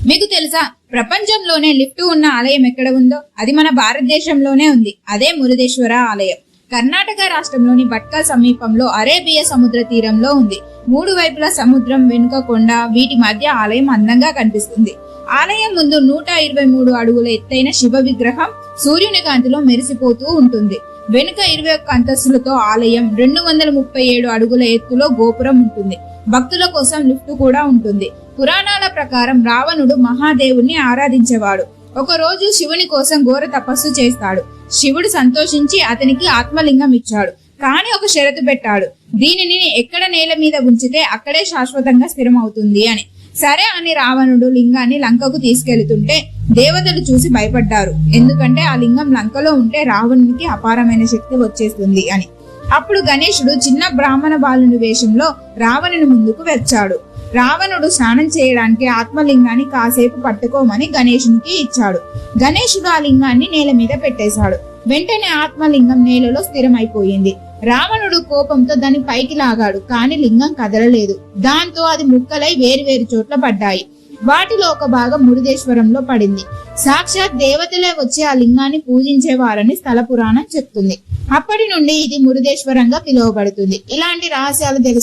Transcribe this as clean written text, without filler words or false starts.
మీకు తెలుసా, ప్రపంచంలోనే లిఫ్ట్ ఉన్న ఆలయం ఎక్కడ ఉందో? అది మన భారతదేశంలోనే ఉంది. అదే మురుదేశ్వర ఆలయం. కర్ణాటక రాష్ట్రంలోని భట్కల్ సమీపంలో అరేబియా సముద్ర తీరంలో ఉంది. 3 వైపులా సముద్రం, వెనుక కొండ, వీటి మధ్య ఆలయం అందంగా కనిపిస్తుంది. ఆలయం ముందు 123 అడుగుల ఎత్తైన శివ విగ్రహం సూర్యుని కాంతిలో మెరిసిపోతూ ఉంటుంది. వెనుక 21 అంతస్తులతో ఆలయం, 237 అడుగుల ఎత్తులో గోపురం ఉంటుంది. భక్తుల కోసం లిఫ్ట్ కూడా ఉంటుంది. పురాణాల ప్రకారం రావణుడు మహాదేవుణ్ణి ఆరాధించేవాడు. ఒక రోజు శివుని కోసం ఘోర తపస్సు చేస్తాడు. శివుడు సంతోషించి అతనికి ఆత్మలింగం ఇచ్చాడు. కానీ ఒక షరతు పెట్టాడు, దీనిని ఎక్కడ నేల మీద ఉంచితే అక్కడే శాశ్వతంగా స్థిరమవుతుంది అని. సరే అని రావణుడు లింగాన్ని లంకకు తీసుకెళ్తుంటే దేవతలు చూసి భయపడ్డారు. ఎందుకంటే ఆ లింగం లంకలో ఉంటే రావణునికి అపారమైన శక్తి వచ్చేస్తుంది అని. అప్పుడు గణేశుడు చిన్న బ్రాహ్మణ బాలుని వేషంలో రావణుని ముందుకు వచ్చాడు. రావణుడు స్నానం చేయడానికి ఆత్మలింగాన్ని కాసేపు పట్టుకోమని గణేశునికి ఇచ్చాడు. గణేశుడు ఆ లింగాన్ని నేల మీద పెట్టేశాడు. వెంటనే ఆత్మలింగం నేలలో స్థిరమైపోయింది. రావణుడు కోపంతో దాన్ని పైకి లాగాడు, కానీ లింగం కదలలేదు. దాంతో అది ముక్కలై వేరువేరు చోట్ల పడ్డాయి. వాటిలో ఒక భాగం మురుదేశ్వరంలో పడింది. సాక్షాత్ దేవతలే వచ్చి ఆ లింగాన్ని పూజించేవారని స్థల పురాణం చెప్తుంది. అప్పటి నుండి ఇది మురుదేశ్వరంగా పిలువబడుతుంది. ఇలాంటి రహస్యాలు తెలుసు